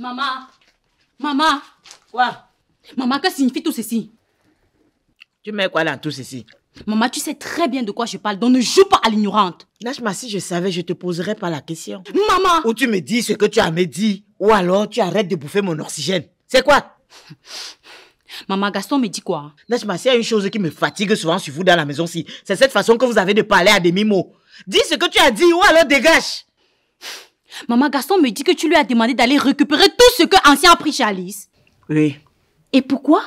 Maman. Maman. Quoi? Maman, que signifie tout ceci? Tu mets quoi dans tout ceci? Maman, tu sais très bien de quoi je parle, donc ne joue pas à l'ignorante. Najma, si je savais, je te poserais pas la question. Maman! Ou tu me dis ce que tu as à me dire, ou alors tu arrêtes de bouffer mon oxygène. C'est quoi? Maman, Gaston me dit quoi? Najma, s'il y a une chose qui me fatigue souvent sur vous dans la maison-ci, c'est cette façon que vous avez de parler à demi-mots. Dis ce que tu as dit, ou alors dégage. Maman, Gaston me dit que tu lui as demandé d'aller récupérer tout ce que Ancien a pris chez Alice. Oui. Et pourquoi?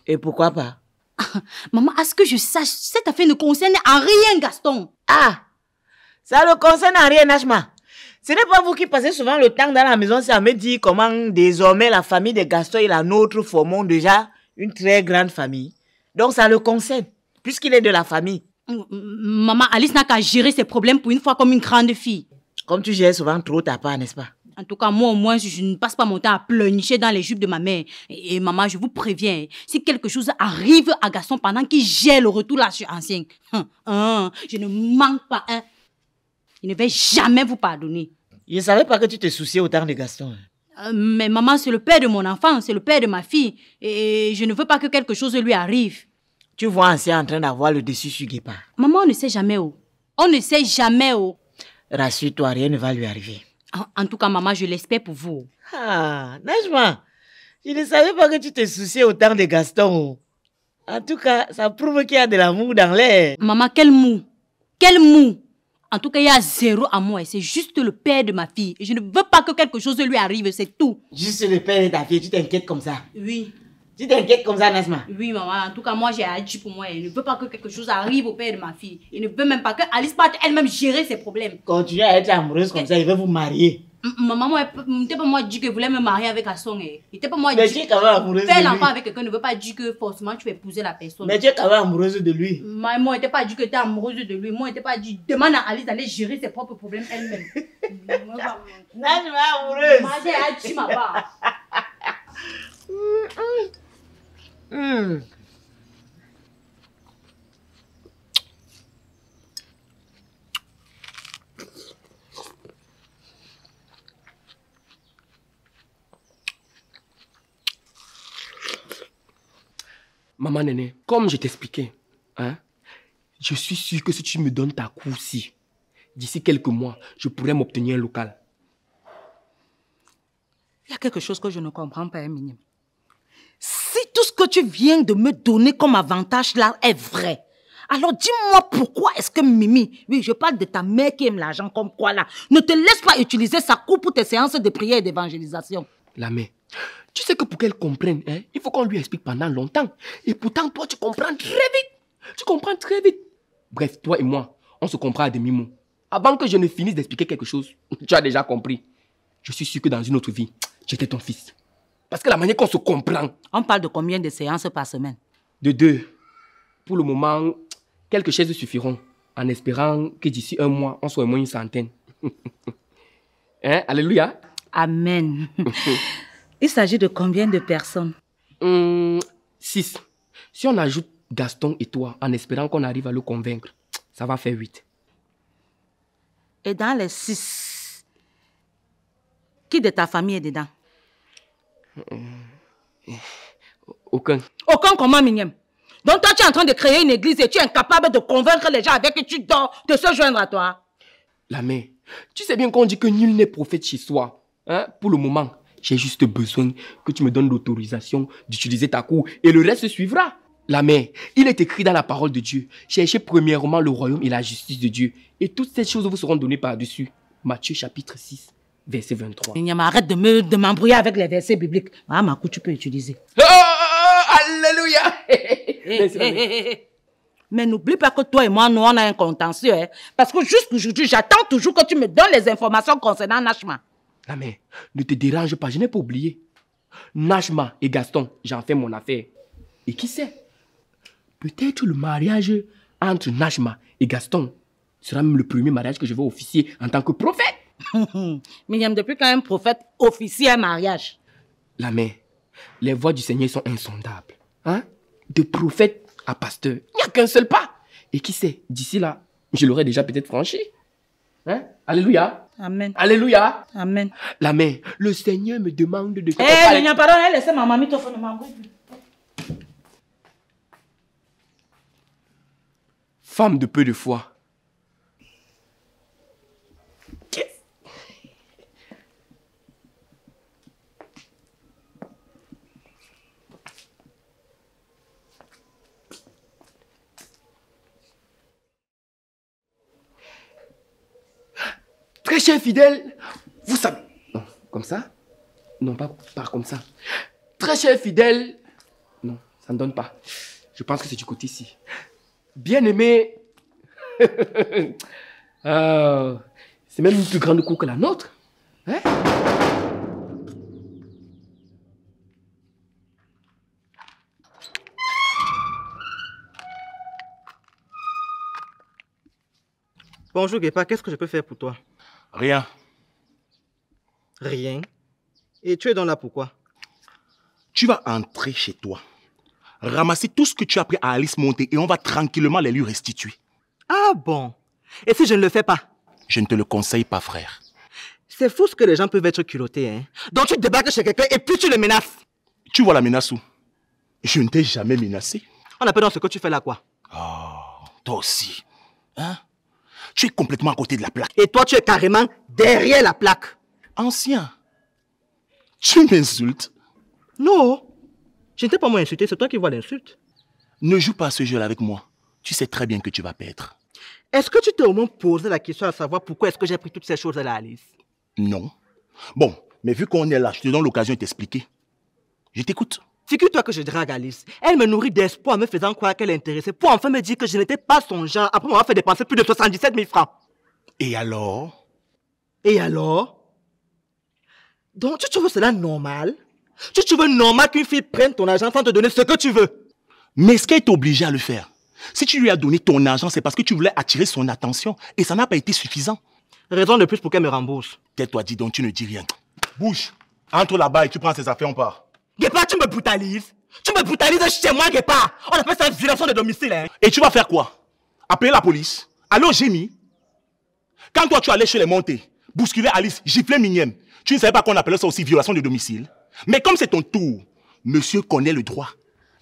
Et pourquoi pas? Maman, à ce que je sache, cette affaire ne concerne en rien Gaston. Ah! Ça ne concerne en rien, Najma. Ce n'est pas vous qui passez souvent le temps dans la maison, c'est à me dire comment désormais la famille de Gaston et la nôtre formons déjà une très grande famille. Donc ça le concerne, puisqu'il est de la famille. Maman, Alice n'a qu'à gérer ses problèmes pour une fois comme une grande fille. Comme tu gères souvent trop ta part, n'est-ce pas? En tout cas, moi au moins, je ne passe pas mon temps à pleurnicher dans les jupes de ma mère. Et maman, je vous préviens, si quelque chose arrive à Gaston pendant qu'il gère le retour là chez Ancien, je ne manque pas un. Je ne vais jamais vous pardonner. Je ne savais pas que tu te souciais autant de Gaston. Mais maman, c'est le père de mon enfant, c'est le père de ma fille. Et je ne veux pas que quelque chose lui arrive. Tu vois Ancien en train d'avoir le dessus sur Guépard. Maman, on ne sait jamais où. On ne sait jamais où. Rassure-toi, rien ne va lui arriver. En tout cas, maman, je l'espère pour vous. Ah, Najma, je ne savais pas que tu te souciais autant de Gaston. En tout cas, ça prouve qu'il y a de l'amour dans l'air. Maman, quel mou. Quel mou. En tout cas, il y a zéro amour. C'est juste le père de ma fille. Et je ne veux pas que quelque chose lui arrive, c'est tout. Juste le père de ta fille, tu t'inquiètes comme ça? Oui. Tu t'inquiètes comme ça, Najma? Oui, maman. En tout cas, moi, j'ai agi pour moi. Il ne veut pas que quelque chose arrive au père de ma fille. Il ne veut même pas que Alice parte elle-même gérer ses problèmes. Continuez à être amoureuse comme ça, il veut vous marier. Maman, n'était pas moi dit que voulait me marier avec Gaston. Il n'était pas moi dit. Mais tu es quand même amoureuse de lui. Faire l'enfant avec quelqu'un ne veut pas dire que forcément tu vas épouser la personne. Mais tu es quand même amoureuse de lui. Moi, je n'étais pas dit que tu es amoureuse de lui. Moi, je n'étais pas dit. Demande à Alice d'aller gérer ses propres problèmes elle-même. Najma amoureuse. Moi, j'ai agi ma part. Maman Néné, comme je t'expliquais, je suis sûr que si tu me donnes ta cour-ci, d'ici quelques mois, je pourrais m'obtenir un local. Il y a quelque chose que je ne comprends pas, Eminem. Si tout ce que tu viens de me donner comme avantage là est vrai, alors dis-moi pourquoi est-ce que Mimi, oui, je parle de ta mère qui aime l'argent comme quoi là, ne te laisse pas utiliser sa cour pour tes séances de prière et d'évangélisation. La mère, tu sais que pour qu'elle comprenne, il faut qu'on lui explique pendant longtemps. Et pourtant, toi, tu comprends très vite. Tu comprends très vite. Bref, toi et moi, on se comprend à demi-mot. Avant que je ne finisse d'expliquer quelque chose, tu as déjà compris. Je suis sûr que dans une autre vie, j'étais ton fils. Parce que la manière qu'on se comprend... On parle de combien de séances par semaine? De 2. Pour le moment, quelques chaises suffiront. En espérant que d'ici 1 mois, on soit au moins une centaine. Alléluia. Amen. Il s'agit de combien de personnes? 6. Si on ajoute Gaston et toi, en espérant qu'on arrive à le convaincre, ça va faire 8. Et dans les 6, qui de ta famille est dedans? Aucun. Aucun comment, Miniam? Donc toi, tu es en train de créer une église et tu es incapable de convaincre les gens avec qui tu dors de se joindre à toi. La mère, tu sais bien qu'on dit que nul n'est prophète chez soi. Pour le moment, j'ai juste besoin que tu me donnes l'autorisation d'utiliser ta cour et le reste suivra. La mère, il est écrit dans la parole de Dieu, cherchez premièrement le royaume et la justice de Dieu et toutes ces choses vous seront données par-dessus. Matthieu chapitre 6, verset 23. Miniam, arrête de m'embrouiller avec les versets bibliques. Ah, ma cour, tu peux utiliser. Alléluia. Mais n'oublie pas que toi et moi, nous, on a un contentieux. Parce que jusqu'aujourd'hui, j'attends toujours que tu me donnes les informations concernant Najma. La mère, ne te dérange pas, je n'ai pas oublié. Najma et Gaston, j'en fais mon affaire. Et qui sait? Peut-être le mariage entre Najma et Gaston sera même le premier mariage que je vais officier en tant que prophète. Miniam, depuis quand un prophète officie un mariage? La mère, les voies du Seigneur sont insondables. De prophète à pasteur, il n'y a qu'un seul pas. Et qui sait, d'ici là, je l'aurais déjà peut-être franchi. Hein? Alléluia. Amen. Alléluia. Amen. La mère, le Seigneur me demande de... Eh, Nina, pardon, laissez ma mamie te faire de ma bouche. Femme de peu de foi. Très cher fidèle, vous savez... Non, comme ça? Non, pas comme ça. Très cher fidèle... Non, ça ne donne pas. Je pense que c'est du côté ici. Bien-aimé... c'est même une plus grande cour que la nôtre. Hein? Bonjour Guépa, qu'est-ce que je peux faire pour toi? Rien. Rien. Et tu es donc là pourquoi? Tu vas entrer chez toi, ramasser tout ce que tu as pris à Alice Monté et on va tranquillement les lui restituer. Ah bon? Et si je ne le fais pas? Je ne te le conseille pas, frère. C'est fou ce que les gens peuvent être culottés, hein? Donc tu débarques chez quelqu'un et puis tu le menaces. Tu vois la menace où? Je ne t'ai jamais menacé. On appelle dans ce que tu fais là quoi? Oh, toi aussi. Hein? Tu es complètement à côté de la plaque. Et toi tu es carrément derrière la plaque. Ancien, tu m'insultes? Non. Je ne t'ai pas moi insulté, c'est toi qui vois l'insulte. Ne joue pas à ce jeu-là avec moi. Tu sais très bien que tu vas perdre. Est-ce que tu t'es au moins posé la question à savoir pourquoi est-ce que j'ai pris toutes ces choses à la Alice? Non. Bon, mais vu qu'on est là, je te donne l'occasion de t'expliquer. Je t'écoute. Figure-toi que je drague Alice. Elle me nourrit d'espoir en me faisant croire qu'elle est intéressée pour enfin me dire que je n'étais pas son genre après m'avoir fait dépenser plus de 77 000 francs. Et alors? Et alors? Donc tu trouves cela normal? Tu trouves normal qu'une fille prenne ton argent sans te donner ce que tu veux? Mais est-ce qu'elle est obligée à le faire? Si tu lui as donné ton argent, c'est parce que tu voulais attirer son attention et ça n'a pas été suffisant. Raison de plus pour qu'elle me rembourse. Tais-toi, dis donc, tu ne dis rien. Bouge, entre là-bas et tu prends ses affaires, on part. Guépa, tu me brutalises. Tu me brutalises chez moi, Guépa. On appelle ça une violation de domicile, hein. Et tu vas faire quoi? Appeler la police? Aller au génie? Quand toi tu allais chez les Montés, bousculer Alice, gifler Mignème, tu ne savais pas qu'on appelait ça aussi violation de domicile? Mais comme c'est ton tour, monsieur connaît le droit.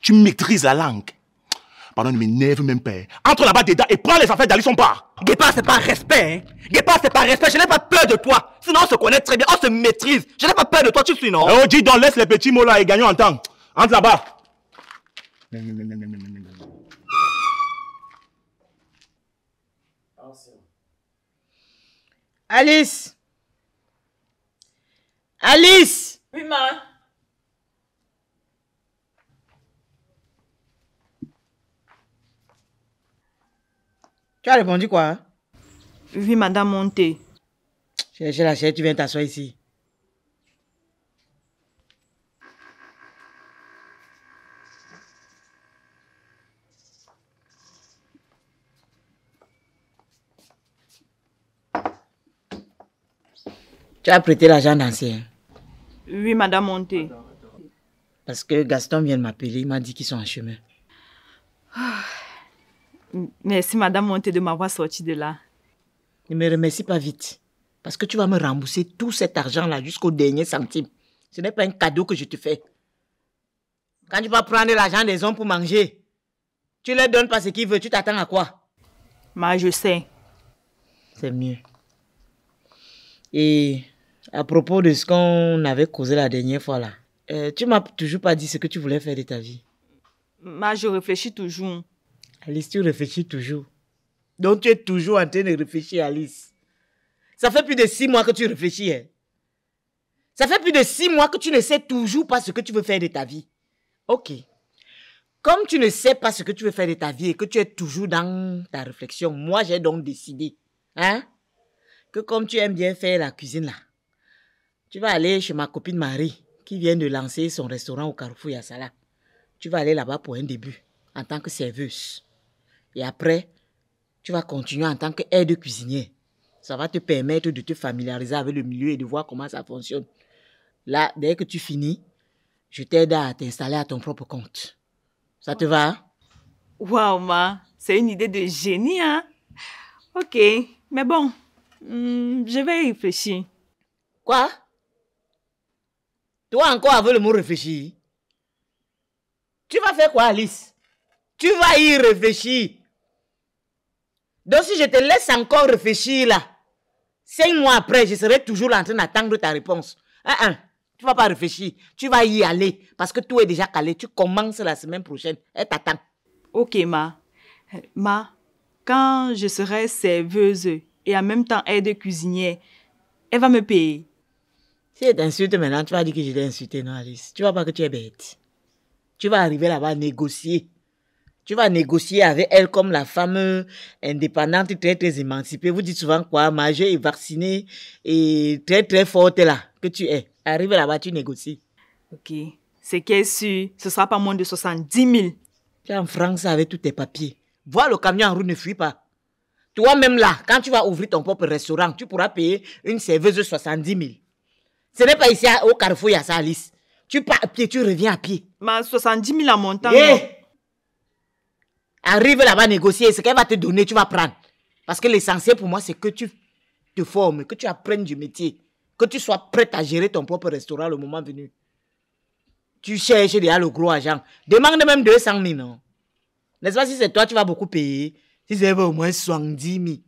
Tu maîtrises la langue. Pardon, ne m'énerve même pas. Entre là-bas dedans et prends les affaires d'Alice, on part. Guépa, c'est pas respect, hein. Guépa, c'est pas respect. Je n'ai pas peur de toi. Sinon, on se connaît très bien. On se maîtrise. Je n'ai pas peur de toi, tu suis, non? Oh, dis donc, laisse les petits mots là et gagnons en temps. Entre là-bas. Alice! Alice! Oui, ma. Tu as répondu quoi? Hein? Oui, madame Monté. Cherchez la chaise, tu viens t'asseoir ici. Tu as prêté l'argent d'ancien. Oui, madame Monté. Parce que Gaston vient de m'appeler, il m'a dit qu'ils sont en chemin. Merci, madame Monté, de m'avoir sorti de là. Ne me remercie pas vite. Parce que tu vas me rembourser tout cet argent-là jusqu'au dernier centime. Ce n'est pas un cadeau que je te fais. Quand tu vas prendre l'argent des hommes pour manger, tu leur donnes pas ce qu'ils veulent, tu t'attends à quoi? Ma, je sais. C'est mieux. Et à propos de ce qu'on avait causé la dernière fois là, tu m'as toujours pas dit ce que tu voulais faire de ta vie. Ma, je réfléchis toujours. Alice, tu réfléchis toujours. Donc tu es toujours en train de réfléchir, Alice. Ça fait plus de 6 mois que tu réfléchis. Hein? Ça fait plus de 6 mois que tu ne sais toujours pas ce que tu veux faire de ta vie. Ok. Comme tu ne sais pas ce que tu veux faire de ta vie et que tu es toujours dans ta réflexion, moi j'ai donc décidé, hein, que comme tu aimes bien faire la cuisine là, tu vas aller chez ma copine Marie qui vient de lancer son restaurant au Carrefour Yassala. Tu vas aller là-bas pour un début en tant que serveuse. Et après, tu vas continuer en tant qu'aide cuisinière. Ça va te permettre de te familiariser avec le milieu et de voir comment ça fonctionne. Là, dès que tu finis, je t'aide à t'installer à ton propre compte. Ça te va? Waouh, ma, c'est une idée de génie, hein? Ok, mais bon, Je vais y réfléchir. Quoi? Toi encore avec le mot réfléchir? Tu vas faire quoi, Alice? Tu vas y réfléchir. Donc si je te laisse encore réfléchir là, 5 mois après, je serai toujours en train d'attendre ta réponse. Tu vas pas réfléchir. Tu vas y aller parce que tout est déjà calé. Tu commences la semaine prochaine. Elle t'attend. Ok, Ma. Ma, quand je serai serveuse et en même temps aide cuisinière, elle va me payer. Si elle t'insulte maintenant, tu vas dire que je l'ai insulté, non, Alice? Tu vas pas que tu es bête. Tu vas arriver là-bas négocier. Tu vas négocier avec elle comme la femme indépendante, très très émancipée. Vous dites souvent quoi? Majeure et vaccinée et très très forte là, que tu es. Arrive là-bas, tu négocies. Ok. C'est qu'elle sûr, ce sera pas moins de 70 000. Tu es en France avec tous tes papiers. Vois le camion en route, ne fuis pas. Toi-même là, quand tu vas ouvrir ton propre restaurant, tu pourras payer une serveuse de 70 000. Ce n'est pas ici au Carrefour, il y a ça, Alice. Tu pars à pied, tu reviens à pied. Ma 70 000 en montant. Arrive là-bas négocier, ce qu'elle va te donner, tu vas prendre. Parce que l'essentiel pour moi, c'est que tu te formes, que tu apprennes du métier, que tu sois prête à gérer ton propre restaurant le moment venu. Tu cherches déjà le gros argent. Demande même 200 000, non? N'est-ce pas, si c'est toi, tu vas beaucoup payer. Si c'est au moins 70 000.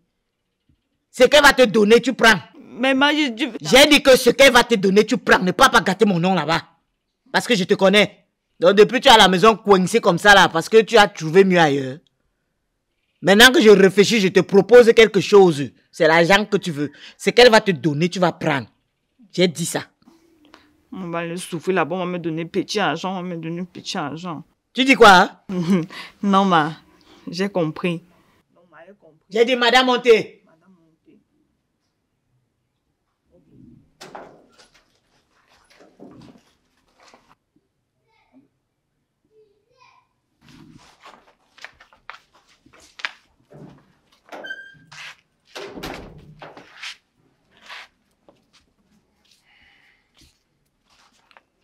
Ce qu'elle va te donner, tu prends. Mais ma, j'ai dit que ce qu'elle va te donner, tu prends. Ne pas gâter mon nom là-bas. Parce que je te connais. Donc depuis tu es à la maison coincé comme ça là, parce que tu as trouvé mieux ailleurs. Maintenant que je réfléchis, je te propose quelque chose. C'est l'argent que tu veux. Ce qu'elle va te donner, tu vas prendre. J'ai dit ça. On va le souffrir là-bas, on va me donner petit argent, on va me donner petit argent. Tu dis quoi? Hein? Non, ma, j'ai compris. J'ai dit Madame Monté.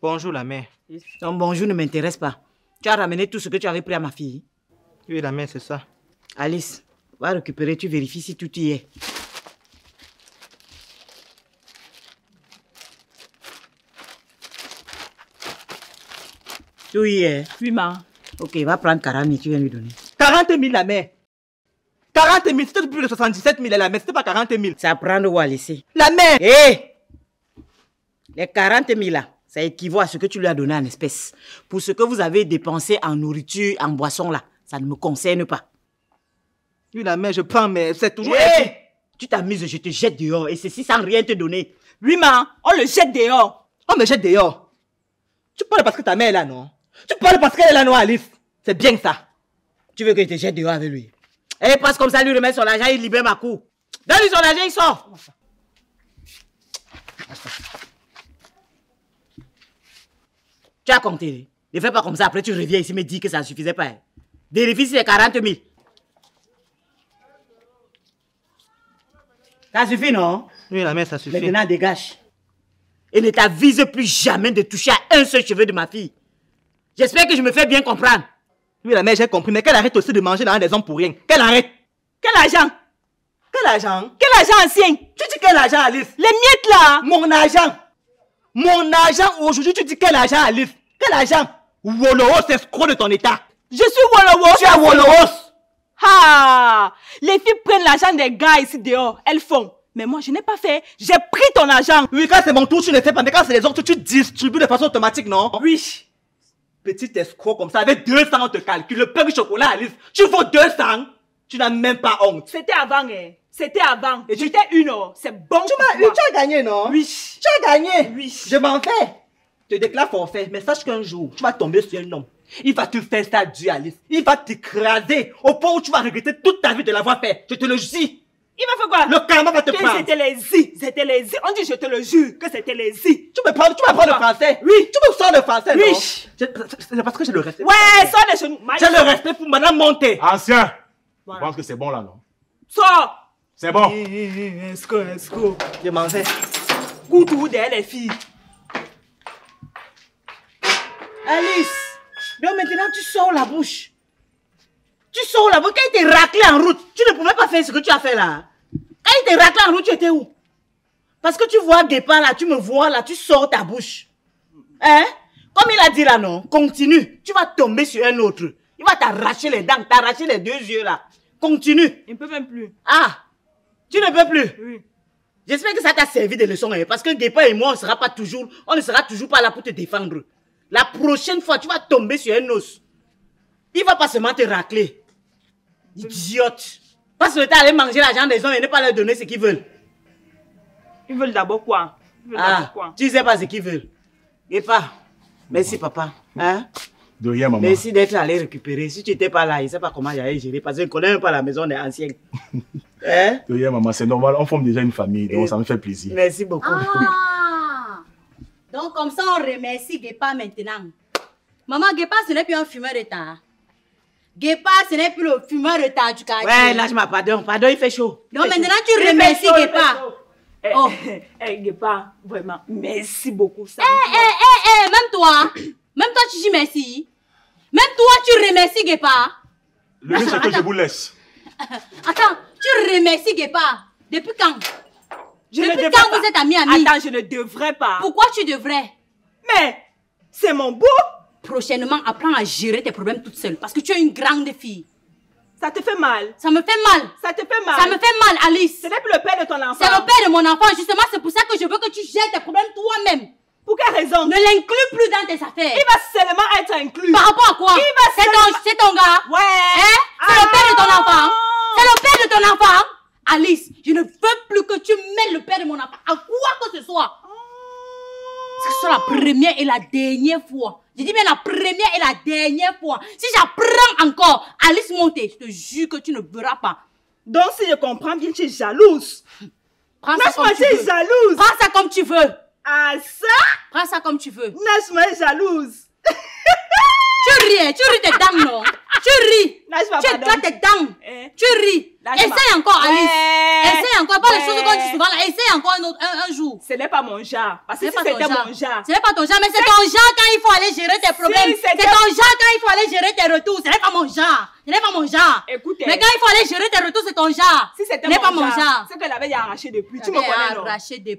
Bonjour la mère. Ton bonjour ne m'intéresse pas. Tu as ramené tout ce que tu avais pris à ma fille. Oui la mère, c'est ça. Alice, va récupérer, tu vérifies si tout y est. Tout y est. Oui, ma. Ok, va prendre 40 000, tu viens lui donner. 40 000 la mère. 40 000, c'était plus de 77 000 la mère, c'était pas 40 000. C'est à prendre ou à laisser. La mère. Hé! Les 40 000 là, ça équivaut à ce que tu lui as donné en espèces. Pour ce que vous avez dépensé en nourriture, en boisson là, ça ne me concerne pas. Oui la mère, je prends, mais c'est toujours... Hé! Tu t'amuses, je te jette dehors et ceci sans rien te donner. Oui, ma, on le jette dehors. On me jette dehors. Tu parles parce que ta mère est là, non? Tu parles parce qu'elle est là, non, Alice? C'est bien ça. Tu veux que je te jette dehors avec lui? Et passe comme ça, lui remet son argent, il libère ma cour. Donne-lui son argent, il sort. Tu as compté. Ne fais pas comme ça, après tu reviens ici me dis que ça ne suffisait pas. Vérifie si c'est 40 000. Ça suffit, non? Oui, la mère, ça suffit. Maintenant, dégage. Et ne t'avise plus jamais de toucher à un seul cheveu de ma fille. J'espère que je me fais bien comprendre. Oui, la mère, j'ai compris, mais qu'elle arrête aussi de manger dans des hommes pour rien. Qu'elle arrête. Quel argent? Quel argent? Quel argent ancien? Tu dis quel argent, Alice? Les miettes là. Mon argent. Mon argent, aujourd'hui, tu dis quel argent, Alice? Quel argent? Woloros, escroc de ton état. Je suis Woloros. Tu es Woloros. Ah! Les filles prennent l'argent des gars ici dehors. Elles font. Mais moi, je n'ai pas fait. J'ai pris ton argent. Oui, quand c'est mon tour, tu ne fais pas. Mais quand c'est les autres, tu distribues de façon automatique, non? Oui. Petit escroc comme ça, avec 200, on te calcule. Le pain de chocolat, Alice, tu vaux 200. Tu n'as même pas honte. C'était avant, hein. C'était avant. Et j'étais une. C'est bon. Tu as gagné, non? Oui. Tu as gagné. Oui. Je m'en vais. Je te déclare forfait. Mais sache qu'un jour, tu vas tomber sur un homme. Il va te faire ça, Dieu, Alice. Il va t'écraser au point où tu vas regretter toute ta vie de l'avoir fait. Je te le dis. Il m'a fait quoi? Le karma va te prendre. C'était les zi. C'était les zi. On dit, je te le jure, que c'était les zi. Tu vas prendre le français? Oui. Tu me sors le français, oui. Non? C'est parce que j'ai le respect. Ouais, sors les genoux. J'ai le respect pour Madame Monté. Ancien, je pense que c'est bon là, non? Sors. C'est bon. Esco. Je m'en vais. Coutou derrière les filles. Alice, donc maintenant tu sors la bouche. Tu sors la bouche. Quand il t'est raclé en route, tu ne pouvais pas faire ce que tu as fait là. Quand il te racle en route, tu étais où? Parce que tu vois Guépard là, tu me vois là, tu sors ta bouche. Hein? Comme il a dit là, non, continue. Tu vas tomber sur un autre. Il va t'arracher les dents, t'arracher les 2 yeux là. Continue. Il ne peut même plus. Ah, tu ne peux plus? Oui. J'espère que ça t'a servi de leçon, hein, parce que Guépard et moi, on ne sera toujours pas là pour te défendre. La prochaine fois, tu vas tomber sur un os. Il va pas seulement te racler. Idiote. Passe le temps à aller manger l'argent des hommes et ne pas leur donner ce qu'ils veulent. Ils veulent d'abord quoi? Tu sais pas ce qu'ils veulent. Guépard, merci papa. Hein? De rien, maman. Merci d'être allé récupérer. Si tu n'étais pas là, je ne sais pas comment j'allais gérer parce que je ne connais même pas la maison des anciens. Hein? De rien, maman, c'est normal. On forme déjà une famille, donc ça me fait plaisir. Merci beaucoup. Ah! Donc, comme ça, on remercie Guépard maintenant. Maman, Guépard, ce n'est plus un fumeur de temps. Guépard, ce n'est plus le fumeur de temps du quartier. Ouais, là, je m'appelle. Pardon, il fait chaud. Donc, maintenant, tu remercies Guépard. Oh. Guépard, vraiment, merci beaucoup. Même toi, tu dis merci. Même toi, tu remercies Guépard. Le mieux, c'est que je vous laisse. Attends, tu remercies Guépard. Depuis quand? Depuis quand vous êtes amis? Attends, je ne devrais pas. Pourquoi tu devrais? Mais, c'est mon beau. Prochainement, apprends à gérer tes problèmes toute seule. Parce que tu es une grande fille. Ça te fait mal. Ça me fait mal. Ça te fait mal. Ça me fait mal, Alice. Ce n'est plus le père de ton enfant. C'est le père de mon enfant. Justement, c'est pour ça que je veux que tu gères tes problèmes toi-même. Pour quelle raison? Ne l'inclus plus dans tes affaires. Il va seulement être inclus. Par rapport à quoi? C'est ton gars. Ouais. Hein? C'est le père de ton enfant. C'est le père de ton enfant. Alice, je ne veux plus que tu mêles le père de mon enfant à quoi que ce soit. Que ce soit la première et la dernière fois. Je dis bien la première et la dernière fois. Si j'apprends encore Alice Monté, je te jure que tu ne verras pas. Donc si je comprends bien, tu es jalouse. Prends ça comme tu veux. Jalouse. Prends ça comme tu veux. Ah ça? Prends ça comme tu veux. Najma est jalouse. Tu ris tes dents, non? Tu ris. Najma, tu éclates tes dents. Tu ris. Essaye encore, Alice. Essaye encore. Pas les choses qu'on dit souvent là. Essaye encore un jour. Ce n'est pas mon genre. Parce que si c'était mon genre. Ce n'est pas ton genre, mais c'est ton genre quand il faut aller gérer tes problèmes. C'est ton genre quand il faut aller gérer tes retours. Ce n'est pas mon genre. Ce n'est pas mon genre. Écoutez. Mais quand il faut aller gérer tes retours, c'est ton genre. Si c'était mon genre. C'est qu'elle avait arraché depuis. Tu me connais, non?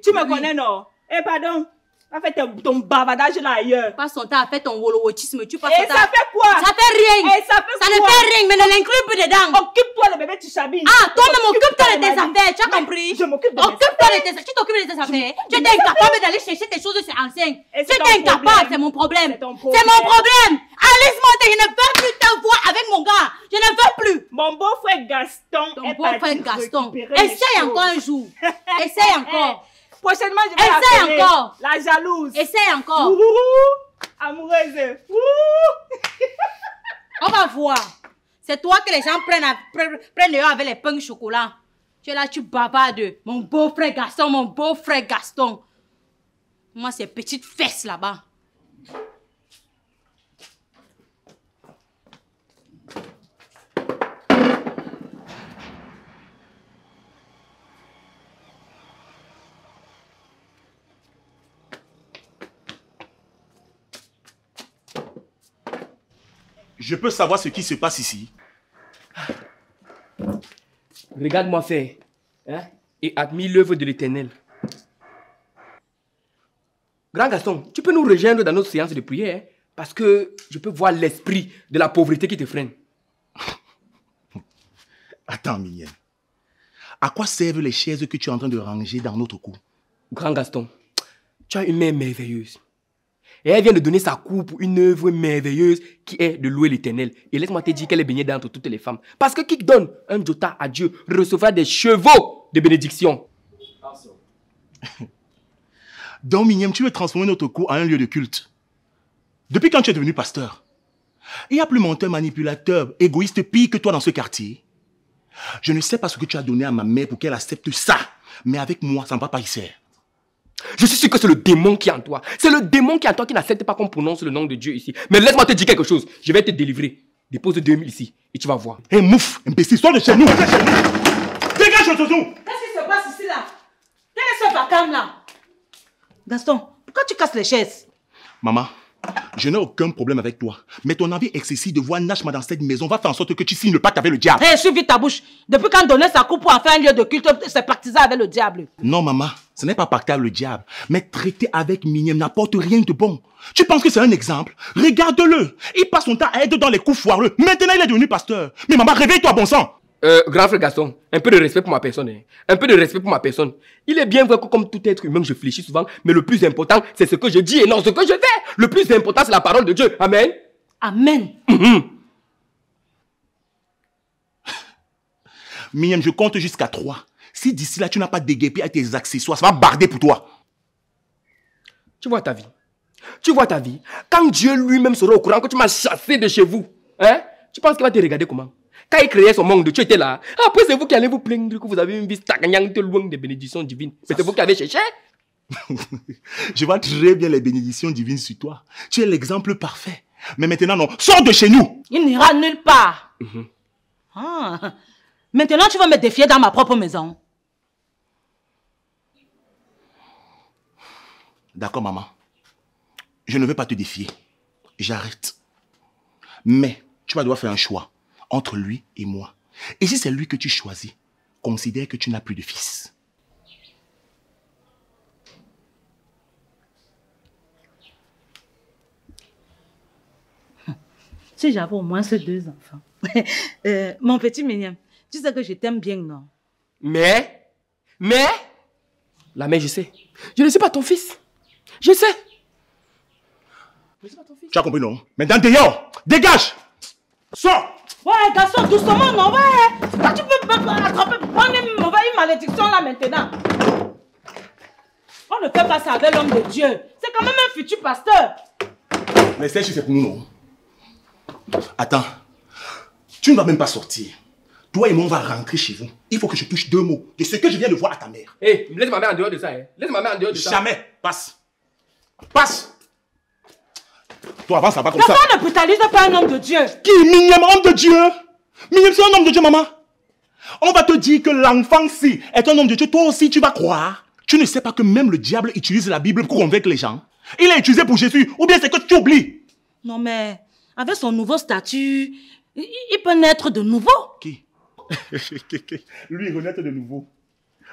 Tu me connais, non? Eh, pardon. Va faire ton bavardage là ailleurs. Passe ton temps à faire ton wolowochisme. Tu passes ton temps. Et ça fait quoi? Ça fait rien. Et ça ne fait rien, mais ne l'inclus plus dedans. Occupe-toi le bébé, tu s'habilles. Ah, toi-même occupe-toi de tes affaires. Tu as compris? Je m'occupe de Occupe-toi de tes affaires. Tu t'occupes de tes affaires. Tu es incapable d'aller chercher tes choses sur anciennes. Tu es incapable, c'est mon problème. C'est mon problème. Alice Monté, je ne veux plus te voir avec mon gars. Je ne veux plus. Mon beau-frère Gaston. Ton beau-frère Gaston. Essaye encore un jour. Essaye encore. Prochainement, je vais l'appeler. Encore. La jalouse. Essaye encore. Amoureuse. On va voir. C'est toi que les gens prennent dehors avec les pains de chocolat. Tu es là, tu bavardes. Mon beau-frère Gaston, mon beau-frère Gaston. Moi, ces petites fesses là-bas. Je peux savoir ce qui se passe ici? Regarde-moi faire, hein, et admire l'œuvre de l'Éternel. Grand Gaston, tu peux nous rejoindre dans notre séance de prière, hein, parce que je peux voir l'esprit de la pauvreté qui te freine. Attends, mignonne. À quoi servent les chaises que tu es en train de ranger dans notre cour? Grand Gaston, tu as une mère merveilleuse. Et elle vient de donner sa cour pour une œuvre merveilleuse qui est de louer l'Éternel. Et laisse-moi te dire qu'elle est baignée d'entre toutes les femmes. Parce que qui donne un jota à Dieu recevra des chevaux de bénédiction. Donc, Mignem, tu veux transformer notre cour en un lieu de culte. Depuis quand tu es devenu pasteur? Il y a plus menteur, manipulateur, égoïste pire que toi dans ce quartier. Je ne sais pas ce que tu as donné à ma mère pour qu'elle accepte ça. Mais avec moi, ça ne va pas y faire. Je suis sûr que c'est le démon qui est en toi. C'est le démon qui est en toi qui n'accepte pas qu'on prononce le nom de Dieu ici. Mais laisse-moi te dire quelque chose. Je vais te délivrer. Dépose 2000 ici et tu vas voir. Hé, mouf, imbécile, sors de chez nous. Dégage, Otozo. Qu'est-ce qui se passe ici là? Quel est ce vacarme là? Gaston, pourquoi tu casses les chaises? Maman, Je n'ai aucun problème avec toi. Mais ton envie excessif de voir Nachma dans cette maison va faire en sorte que tu signes le pacte avec le diable. Hé, suis vite ta bouche. Depuis quand donner sa coupe pour en faire un lieu de culte, c'est pactiser avec le diable. Non, maman, ce n'est pas pacter avec le diable. Mais traiter avec Miniam n'apporte rien de bon. Tu penses que c'est un exemple? Regarde-le. Il passe son temps à être dans les coups foireux. Maintenant, il est devenu pasteur. Mais maman, réveille-toi, bon sang. Grand frère Gaston, un peu de respect pour ma personne. Hein. Un peu de respect pour ma personne. Il est bien vrai que comme tout être humain, je réfléchis souvent, mais le plus important, c'est ce que je dis et non ce que je fais. Le plus important, c'est la parole de Dieu. Amen. Amen. Miniam, je compte jusqu'à 3. Si d'ici là, tu n'as pas déguépé à tes accessoires, ça va barder pour toi. Tu vois ta vie. Tu vois ta vie. Quand Dieu lui-même sera au courant que tu m'as chassé de chez vous, hein, tu penses qu'il va te regarder comment? Quand il créait son monde, tu étais là. Après, c'est vous qui allez vous plaindre que vous avez une vie stagnante loin des bénédictions divines. Mais c'est vous qui avez cherché. Je vois très bien les bénédictions divines sur toi. Tu es l'exemple parfait. Mais maintenant, non. Sors de chez nous. Il n'ira nulle part. Ah. Maintenant, tu vas me défier dans ma propre maison. D'accord, maman. Je ne veux pas te défier. J'arrête. Mais tu vas devoir faire un choix entre lui et moi. Et si c'est lui que tu choisis, considère que tu n'as plus de fils. Si j'avais au moins ces 2 enfants. Mon petit Miniam, tu sais que je t'aime bien, non? Mais, la mère, je sais. Je ne suis pas ton fils. Je sais. Tu as compris, non? Maintenant, dehors! Dégage! Sors! Ouais, garçon, doucement, non, ouais. Quand tu peux attraper, prendre une mauvaise malédiction là maintenant. On ne fait pas ça avec l'homme de Dieu. C'est quand même un futur pasteur. Mais c'est pour nous, non? Attends. Tu ne vas même pas sortir. Toi et moi, on va rentrer chez vous. Il faut que je touche 2 mots de ce que je viens de voir à ta mère. Hé, laisse ma mère en dehors de ça. Hein. Laisse ma mère en dehors de ça. Jamais. Passe. Passe. Toi, avance là-bas comme ça. Pourquoi ne brutalise pas un homme de Dieu? Qui? Miniam, homme de Dieu? Miniam, c'est un homme de Dieu, maman. On va te dire que l'enfant-ci est un homme de Dieu. Toi aussi, tu vas croire. Tu ne sais pas que même le diable utilise la Bible pour convaincre les gens. Il est utilisé pour Jésus. Ou bien c'est que tu oublies. Non, mais avec son nouveau statut, il peut naître de nouveau. Qui? Lui, renaître de nouveau.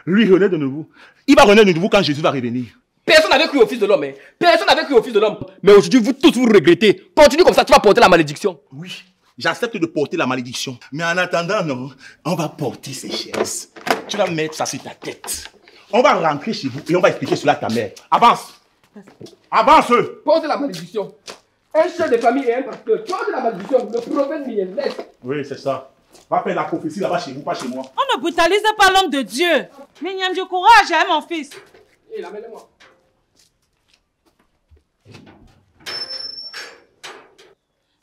Lui, renaître de nouveau. Il va renaître de nouveau quand Jésus va revenir. Personne n'avait cru au Fils de l'homme. Hein. Personne n'avait cru au Fils de l'homme. Mais aujourd'hui, vous tous vous regrettez. Continue comme ça, tu vas porter la malédiction. Oui, j'accepte de porter la malédiction. Mais en attendant, non, on va porter ces chaises. Tu vas mettre ça sur ta tête. On va rentrer chez vous et on va expliquer cela à ta mère. Avance. Avance. Porte la malédiction. Un chef de famille et un pasteur. Porte la malédiction. Le prophète Miniam, laisse. Oui, c'est ça. Va faire la prophétie là-bas chez vous, pas chez moi. On ne brutalise pas l'homme de Dieu. Miniam, du courage, hein, mon fils. Hé, la mets-le-moi.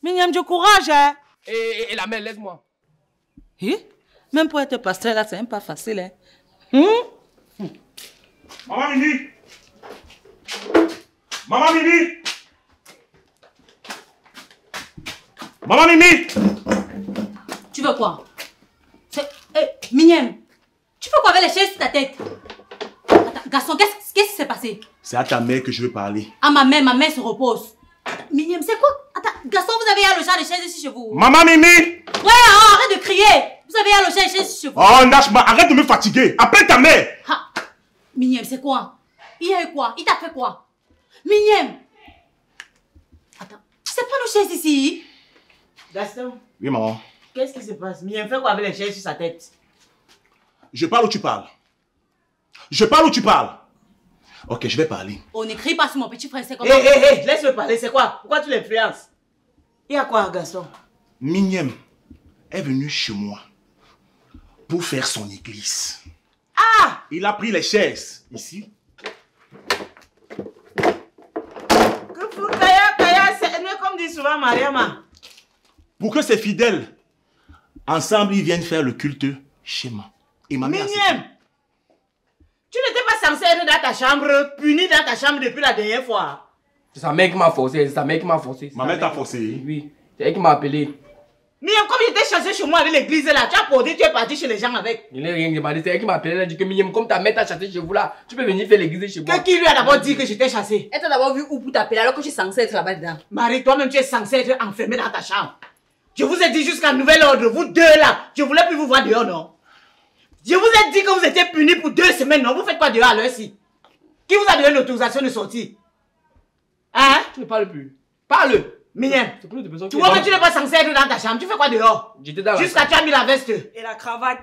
Miniam, du courage, hein. Et la mère, laisse-moi. Même pour être pasteur, là, c'est même pas facile, hein. Maman Mimi. Maman Mimi. Maman Mimi. Tu veux quoi? Miniam, tu fais quoi avec les chaises sur ta tête? Attends, garçon, qu'est-ce qui s'est passé? C'est à ta mère que je veux parler. Ah, ma mère se repose. Miniam, c'est quoi? Attends, garçon, vous avez alloché les chaises ici chez vous? Maman Mimi. Ouais, arrête de crier. Vous avez alloché les chaises ici chez vous? Oh, Nachma, arrête de me fatiguer. Appelle ta mère. Ah, Miniam, c'est quoi? Il y a eu quoi? Il t'a fait quoi? Miniam. Attends, c'est pas nos chaises ici. Gaston, Oui, maman. qu'est-ce qui se passe? Miniam fait quoi avec les chaises sur sa tête? Je parle ou tu parles? Je parle ou tu parles? Ok, je vais parler. On n'écrit pas sur mon petit frère, c'est comme Hé, laisse-le parler, c'est quoi? Pourquoi tu l'influences? Il y a quoi, Gaston? Miniam est venu chez moi pour faire son église. Ah! Il a pris les chaises ici. Kaya, c'est comme dit souvent Mariama. Pour que ses fidèles, ensemble, ils viennent faire le culte chez moi. Et ma mère. Miniam! Tu n'étais pas censé être dans ta chambre, puni dans ta chambre depuis la dernière fois. C'est sa mère qui m'a forcé. C'est sa mère qui m'a forcé. Ma mère t'a forcé. Oui. C'est elle qui m'a appelé. Miriam, comme j'étais chassé chez moi avec l'église là, tu as porté, tu es parti chez les gens avec. Il n'est rien demandé, c'est elle qui m'a appelé, elle a dit que Miniam, comme ta mère t'a chassé chez vous là, tu peux venir faire l'église chez moi. Qui lui a d'abord dit que j'étais chassé? Elle t'a d'abord vu où pour t'appeler alors que je suis censée être là-bas dedans. Marie, toi-même tu es censée être enfermée dans ta chambre. Je vous ai dit jusqu'à nouvel ordre, vous deux là, je voulais plus vous voir dehors, non? Je vous ai dit que vous étiez punis pour 2 semaines, non? Vous faites quoi dehors à l'heure-ci? Qui vous a donné l'autorisation de sortir? Hein? Tu ne parles plus. Parle! Miniam, tu vois que tu n'es pas censé être dans ta chambre, tu fais quoi dehors? Jusqu'à tu as mis la veste. Et la cravate.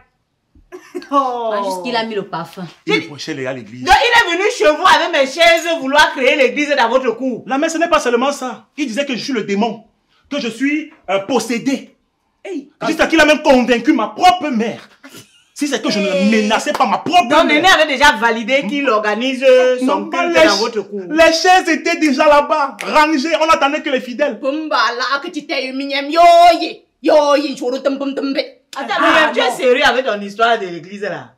Oh. Jusqu'il a mis le parfum. Il reprochait les gars à l'église. Donc il est venu chez vous avec mes chaises vouloir créer l'église dans votre cour. La mère, ce n'est pas seulement ça. Il disait que je suis le démon, que je suis possédé. Hey. Jusqu'à qu'il a même convaincu ma propre mère. Si c'est que je ne menaçais pas ma propre mère. Donc Néné avait déjà validé qu'il organise son culte dans votre cour. Les chaises étaient déjà là-bas, rangées. On attendait que les fidèles. Attends, Tu es sérieux avec ton histoire de l'église là?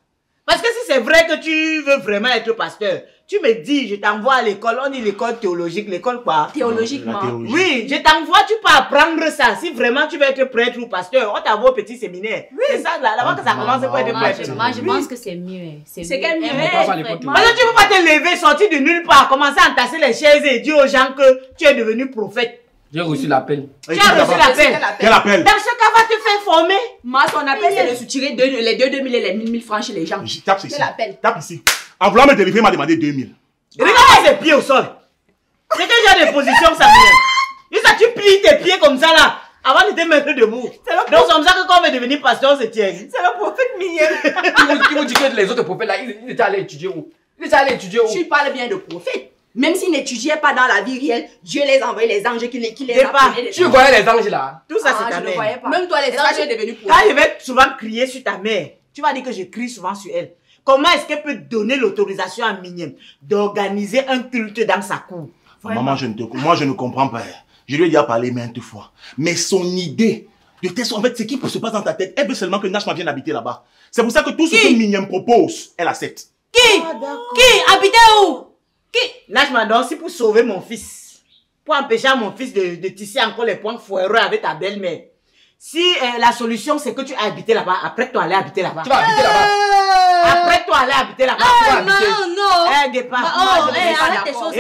Parce que si c'est vrai que tu veux vraiment être pasteur, tu me dis, je t'envoie à l'école, on dit l'école théologique, l'école quoi? Théologiquement. Oui, je t'envoie, tu peux apprendre ça. Si vraiment tu veux être prêtre ou pasteur, on t'envoie au petit séminaire. Oui. C'est ça, là-bas que ça commence pour être prêtre. Moi, je pense que c'est mieux. C'est qu'elle mieux. Parce que tu peux pas te lever, sortir de nulle part, commencer à entasser les chaises et dire aux gens que tu es devenu prophète. J'ai reçu l'appel. Tu as reçu l'appel? Quel appel? Dans ce cas, va te faire former. Moi, son appel, c'est de soutirer les 2000 et les 1000 francs chez les gens. Tape ici. Tape ici. En voulant me délivrer, il m'a demandé 2000. Regarde ses pieds au sol. C'est quel genre de position ça vient? Et ça, tu plies tes pieds comme ça là, avant de te mettre debout. Donc c'est comme ça que quand on veut devenir pasteur, on se tient. C'est le prophète Miniam. Qui vous dit que les autres prophètes là, ils étaient allés étudier où? Ils étaient allés étudier où? Tu parles bien de prophète. Même s'ils n'étudiaient pas dans la vie réelle, Dieu les a envoyés, les anges qui les appelaient. Tu voyais les anges là? Tout ça, c'est ta mère. Même toi, les anges, tu es devenu prophète. Quand je vais souvent crier sur ta mère, tu vas dire que je crie souvent sur elle. Comment est-ce qu'elle peut donner l'autorisation à Miniam d'organiser un culte dans sa cour? Maman, moi je ne comprends pas. Je lui ai déjà parlé maintes fois. Mais son idée de telle sorte, en fait, c'est qui se passe dans ta tête. Elle veut seulement que Nashma vienne habiter là-bas. C'est pour ça que tout ce que Miniam propose, elle accepte. Qui? Qui? Habiter où? Qui? Nashma, donc, si pour sauver mon fils, pour empêcher à mon fils de tisser encore les points foireux avec ta belle-mère, si la solution c'est que tu habiter là-bas, après toi aller habiter là-bas. Tu vas habiter là-bas. Après toi aller habiter là-bas. Non. Guépa. Arrête tes choses.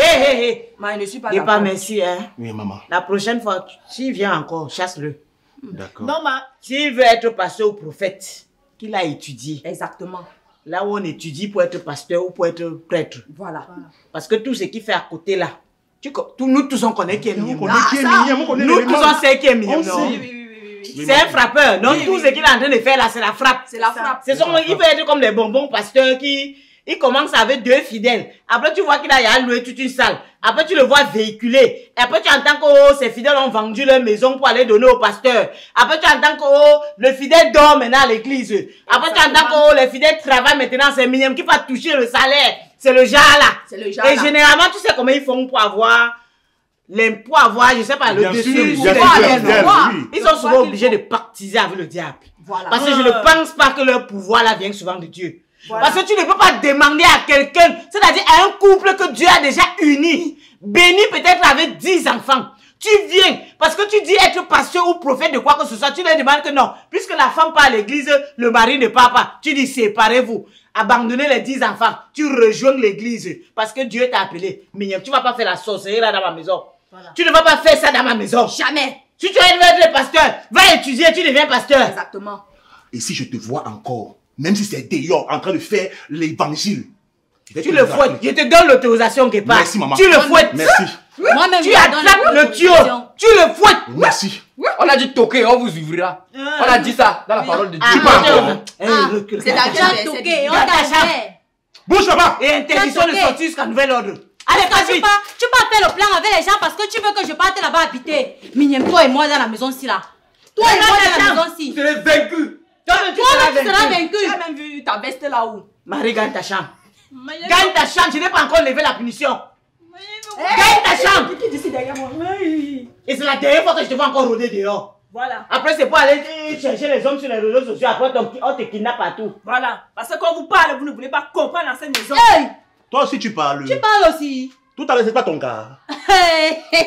Moi, je ne suis pas Guépa, d'accord. merci. Oui, maman. La prochaine fois, s'il vient encore, chasse-le. D'accord. Non, ma. S'il veut être pasteur ou prophète, qu'il a étudié. Exactement. Là où on étudie pour être pasteur ou pour être prêtre. Voilà. Parce que tout ce qu'il fait à côté là, nous tous on connaît qui est Miniam. On connaît qui est Miniam, on connaît Nous tous on sait qui est Miniam. C'est un frappeur. Donc tout ce qu'il est en train de faire là, c'est la frappe. C'est la frappe. Il peut être comme les bonbons pasteurs qui... Il commence avec 2 fidèles. Après, tu vois qu'il a loué toute une salle. Après, tu le vois véhiculer. Et après, tu entends que ces fidèles ont vendu leur maison pour aller donner au pasteur. Après, tu entends que le fidèle dort maintenant à l'église. Après, tu entends que les fidèles travaillent maintenant. C'est Miniam qui va toucher le salaire. C'est le genre là. Et généralement, tu sais comment ils font pour avoir... je sais pas, le dessus. Ils sont souvent obligés de pactiser avec le diable. Voilà. Parce que je ne pense pas que leur pouvoir là vient souvent de Dieu. Voilà. Parce que tu ne peux pas demander à quelqu'un, c'est-à-dire à un couple que Dieu a déjà uni, béni peut-être avec 10 enfants. Tu viens, parce que tu dis être pasteur ou prophète de quoi que ce soit, tu leur demandes que non. Puisque la femme part à l'église, le mari ne part pas. Tu dis séparez-vous. Abandonnez les 10 enfants. Tu rejoins l'église. Parce que Dieu t'a appelé. Miniam, tu ne vas pas faire la sorcellerie là dans ma maison. Voilà. Tu ne vas pas faire ça dans ma maison. Jamais. Si tu veux être pasteur, va étudier, tu deviens pasteur. Exactement. Et si je te vois encore, même si c'est dehors, en train de faire l'évangile, tu le fouettes. Je te donne l'autorisation qui passe. Merci, maman. Tu le fouettes. Merci. Moi-même, tu attrapes le tuyau. Tu le fouettes. Merci. On a dit toquer, on vous ouvrira. On a dit ça dans la parole de Dieu. C'est déjà toqué, on t'a fait. Bouge là-bas. Et interdiction de sortir jusqu'à nouvel ordre. Allez, tu peux faire le plan avec les gens parce que tu veux que je parte là-bas habiter. Miniam, toi et moi dans la maison-ci là. Toi et moi dans la maison-ci. Tu es vaincu. Toi-même, tu seras vaincu. Tu as même vu ta veste là-haut. Marie, gagne ta chambre. Gagne ta chambre, je n'ai pas encore levé la punition. Gagne ta chambre. Qui dit derrière moi? Et c'est la dernière fois que je te vois encore rôder dehors. Voilà. Après, c'est pour aller chercher les hommes sur les réseaux sociaux. Après, on te kidnappe partout. Voilà. Parce que quand vous parlez, vous ne voulez pas comprendre dans cette maison. Hey! Toi aussi, tu parles. Tu parles aussi. Tout à l'heure, c'est pas ton cas.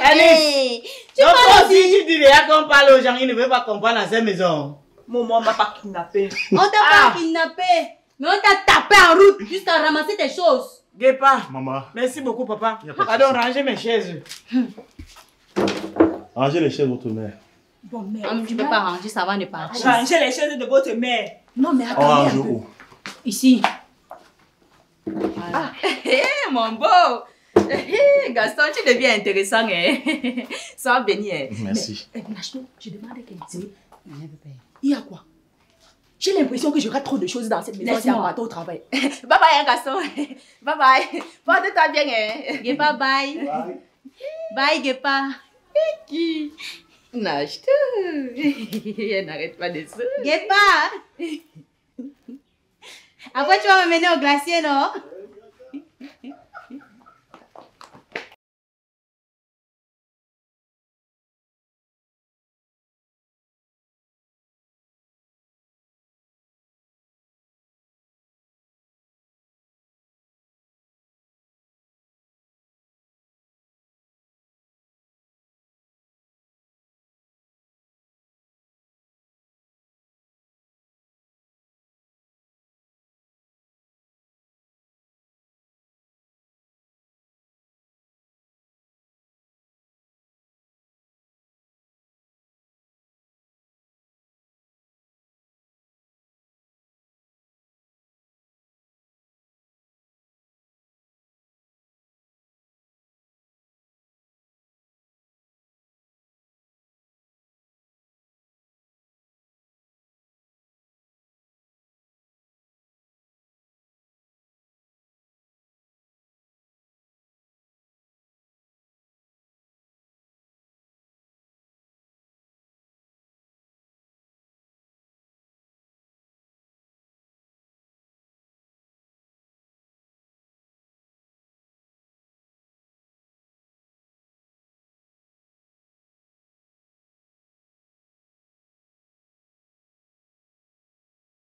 Allez. Donc toi aussi, tu dis déjà qu'on parle aux gens, ils ne veulent pas comprendre dans cette maison. Maman m'a pas kidnappé. On t'a pas kidnappé, mais on t'a tapé en route jusqu'à ramasser tes choses. Guépa. Maman. Merci beaucoup, papa. Y a pas de Pardon, souci. rangez mes chaises. Rangez les chaises, votre mère. Bon, mère. Tu peux pas ranger, ça va ne pas. Rangez les chaises de votre mère. Non, mais On attendez range un peu. où? Ici. Mon beau. Gaston, tu deviens intéressant, hein. Sois béni, hein. Merci. Nacho, je demande quelque chose. Il y a quoi? J'ai l'impression que j'aurai trop de choses dans cette maison si on part au travail. Bye bye, hein, Gaston. Bye bye. Porte-toi bien, hein. Gepa, bye. Bye, Gepa. Qui? Nage Elle n'arrête pas de ça. Gepa. Après, tu vas me mener au glacier, non?